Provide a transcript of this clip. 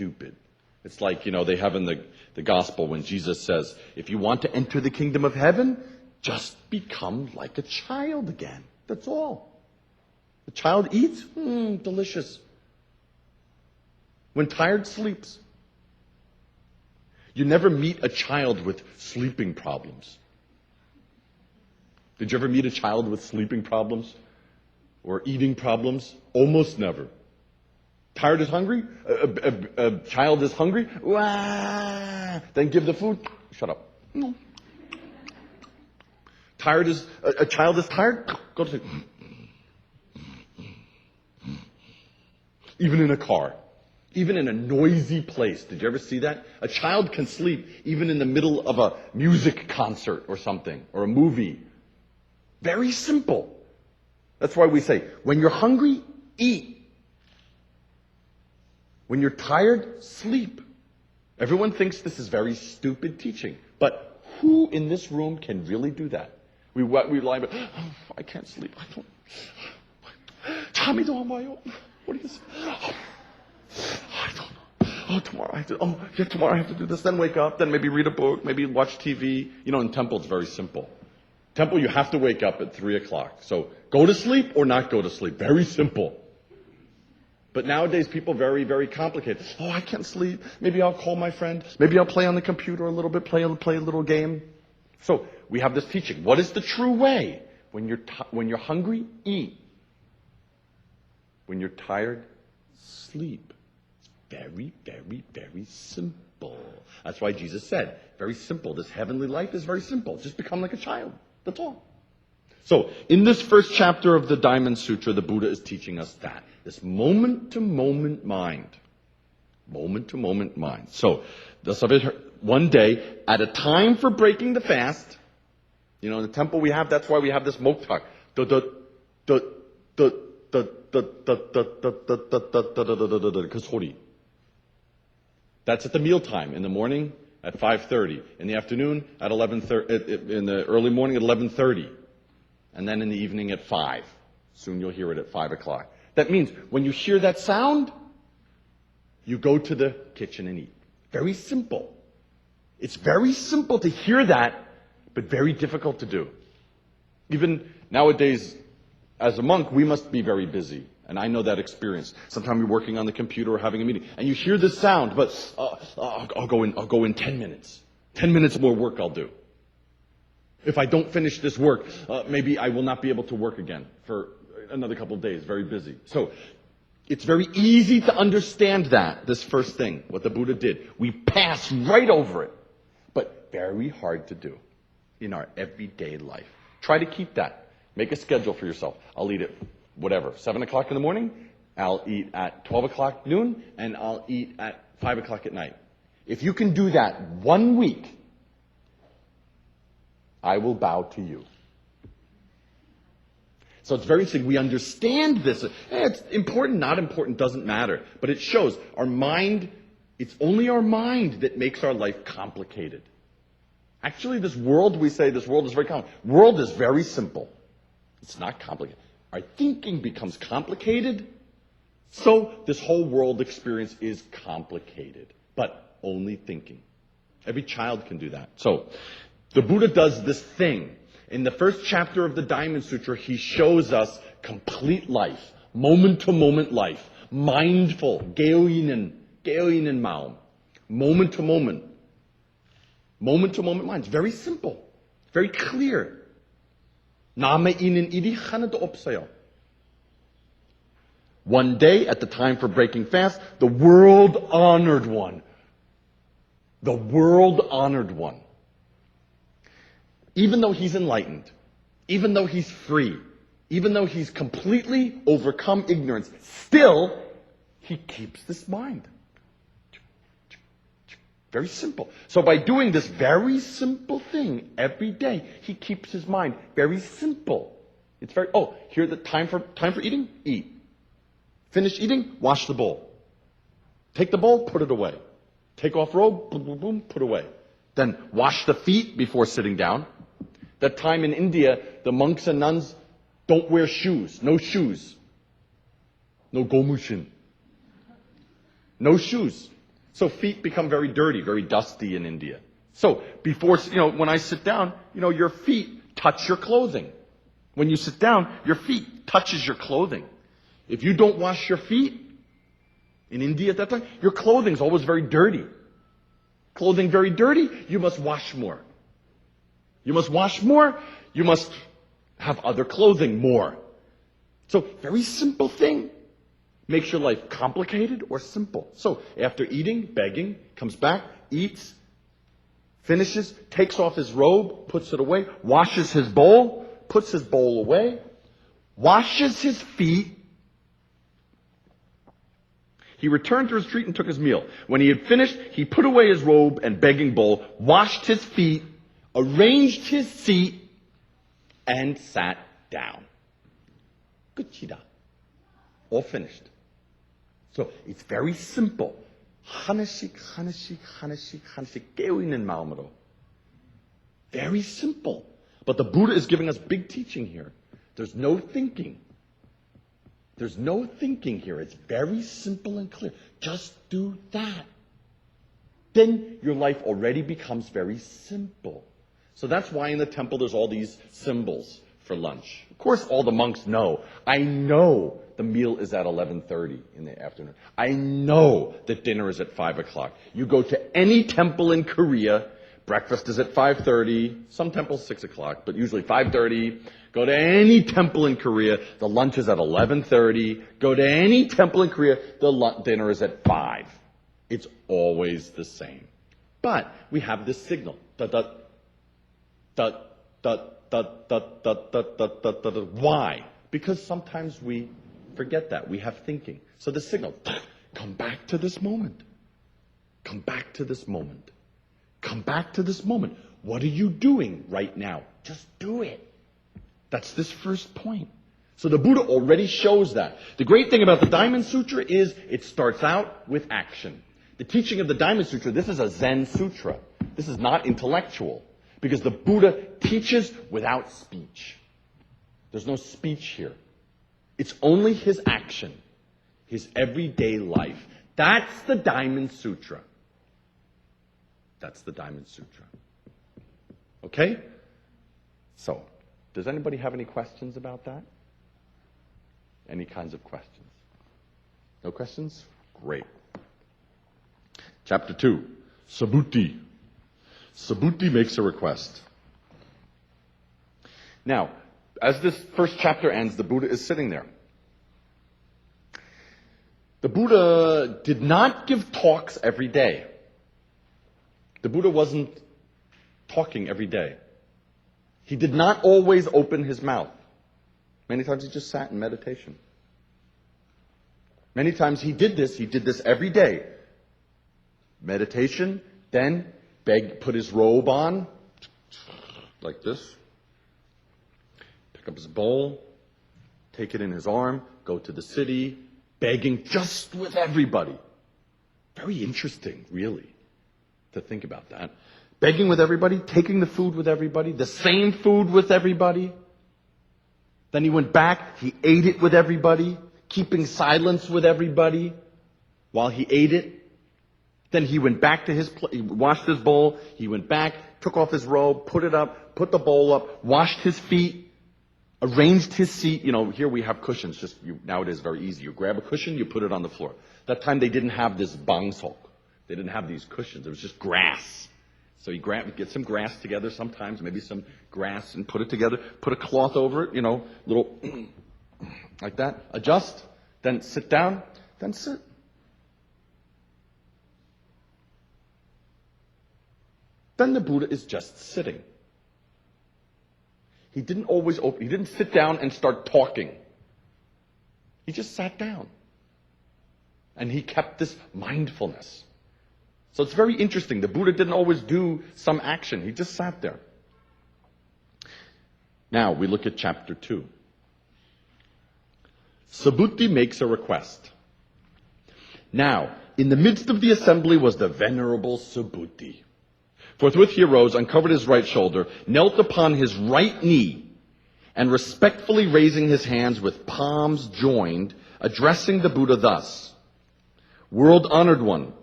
stupid. It's like, they have in the gospel when Jesus says, if you want to enter the kingdom of heaven, just become like a child again. That's all. The child eats, delicious. When tired, sleeps. You never meet a child with sleeping problems. Did you ever meet a child with sleeping problems or eating problems? Almost never. Tired is hungry? A child is hungry? Wah! Then give the food? Shut up. No. A child is tired? Go to sleep. Even in a car. Even in a noisy place. Did you ever see that? A child can sleep even in the middle of a music concert or something, or a movie. Very simple. That's why we say, when you're hungry, eat. When you're tired, sleep. Everyone thinks this is very stupid teaching. But who in this room can really do that? We lie about, I can't sleep. I don't. 잠이도 안 와요. What do you say? I don't know. Tomorrow I have to do this. Then wake up, then maybe read a book, maybe watch TV. In temple it's very simple. Temple, you have to wake up at 3 o'clock. So go to sleep or not go to sleep. Very simple. But nowadays people very, very complicated. I can't sleep. Maybe I'll call my friend. Maybe I'll play on the computer a little bit, play a little game. So we have this teaching. What is the true way? When you're hungry, eat. When you're tired, sleep. Very, very, very simple. That's why Jesus said, very simple. This heavenly life is very simple. Just become like a child. That's all. So, in this first chapter of the Diamond Sutra, the Buddha is teaching us that. This moment-to-moment mind. Moment-to-moment mind. So, one day, at a time for breaking the fast, in the temple we have, that's why we have this moktak. Kasori. That's at the mealtime in the morning at 5:30, in the afternoon at 11:30, in the early morning at 11:30, and then in the evening at 5. Soon you'll hear it at 5 o'clock. That means when you hear that sound, you go to the kitchen and eat. Very simple. It's very simple to hear that, but very difficult to do. Even nowadays, as a monk, we must be very busy. And I know that experience. Sometimes you're working on the computer or having a meeting, and you hear this sound, but I'll go in 10 minutes. 10 minutes more work I'll do. If I don't finish this work, maybe I will not be able to work again for another couple of days. Very busy. So it's very easy to understand this first thing, what the Buddha did. We pass right over it, but very hard to do in our everyday life. Try to keep that. Make a schedule for yourself. I'll eat at 7 o'clock in the morning. I'll eat at 12 o'clock noon, and I'll eat at 5 o'clock at night. If you can do that 1 week, I will bow to you. So it's very interesting. We understand this. It's important, not important, doesn't matter. But it shows our mind, it's only our mind that makes our life complicated. Actually, this world, we say this world is very complicated. World is very simple. It's not complicated. Our thinking becomes complicated, so this whole world experience is complicated, but only thinking. Every child can do that. So, the Buddha does this thing. In the first chapter of the Diamond Sutra, he shows us complete life, moment-to-moment life, mindful, geoinen maum, moment-to-moment mind. It's very simple, very clear. One day, at the time for breaking fast, the world-honored one, even though he's enlightened, even though he's free, even though he's completely overcome ignorance, still, he keeps this mind. Very simple. So by doing this very simple thing every day, he keeps his mind very simple. It's very, here the time for eating? Eat. Finish eating? Wash the bowl. Take the bowl, put it away. Take off robe, boom, boom, boom, put away. Then wash the feet before sitting down. That time in India, the monks and nuns don't wear shoes. No shoes. No gomushin. No shoes. So feet become very dirty, very dusty in India. So before, when I sit down, your feet touch your clothing. When you sit down, your feet touches your clothing. If you don't wash your feet, in India at that time, your clothing's always very dirty. Clothing very dirty, you must wash more. You must wash more, you must have other clothing more. So, very simple thing. Makes your life complicated or simple. So, after eating, begging, comes back, eats, finishes, takes off his robe, puts it away, washes his bowl, puts his bowl away, washes his feet. He returned to his retreat and took his meal. When he had finished, he put away his robe and begging bowl, washed his feet, arranged his seat, and sat down. Kuchida. All finished. So it's very simple. 하나씩, 하나씩, 하나씩, 하나씩 깨어있는 마음으로. Very simple. But the Buddha is giving us big teaching here. There's no thinking. There's no thinking here. It's very simple and clear. Just do that. Then your life already becomes very simple. So that's why in the temple there's all these symbols for lunch. Of course, all the monks know. I know the meal is at 11:30 in the afternoon. I know that dinner is at 5 o'clock. You go to any temple in Korea, breakfast is at 5:30. Some temples 6 o'clock, but usually 5:30. Go to any temple in Korea, the lunch is at 11:30. Go to any temple in Korea, the dinner is at 5. It's always the same. But we have this signal. Why? Because sometimes we forget that. We have thinking. So the signal, come back to this moment. Come back to this moment. Come back to this moment. What are you doing right now? Just do it. That's this first point. So the Buddha already shows that. The great thing about the Diamond Sutra is it starts out with action. The teaching of the Diamond Sutra, this is a Zen sutra. This is not intellectual. Because the Buddha teaches without speech. There's no speech here. It's only his action, his everyday life. That's the Diamond Sutra. That's the Diamond Sutra. Okay? So, does anybody have any questions about that? Any kinds of questions? No questions? Great. Chapter 2, Subhuti. Subhuti makes a request. Now, as this first chapter ends, the Buddha is sitting there. The Buddha did not give talks every day. The Buddha wasn't talking every day. He did not always open his mouth. Many times he just sat in meditation. Many times he did this every day. Meditation, then put his robe on, like this. Pick up his bowl, take it in his arm, go to the city, begging just with everybody. Very interesting, really, to think about that. Begging with everybody, taking the food with everybody, the same food with everybody. Then he went back, he ate it with everybody, keeping silence with everybody while he ate it. Then he went back to his place, he washed his bowl, he went back, took off his robe, put it up, put the bowl up, washed his feet, arranged his seat. Here we have cushions. Nowadays very easy. You grab a cushion, you put it on the floor. That time they didn't have this bangsok. They didn't have these cushions. It was just grass. So you get some grass together sometimes, maybe some grass, and put it together. Put a cloth over it, little like that. Adjust, then sit down, then sit. Then the Buddha is just sitting. He didn't sit down and start talking. He just sat down. And he kept this mindfulness. So it's very interesting. The Buddha didn't always do some action. He just sat there. Now we look at chapter 2. Subhuti makes a request. Now, in the midst of the assembly was the Venerable Subhuti. Forthwith he arose, uncovered his right shoulder, knelt upon his right knee, and respectfully raising his hands with palms joined, addressing the Buddha thus: World-honored one,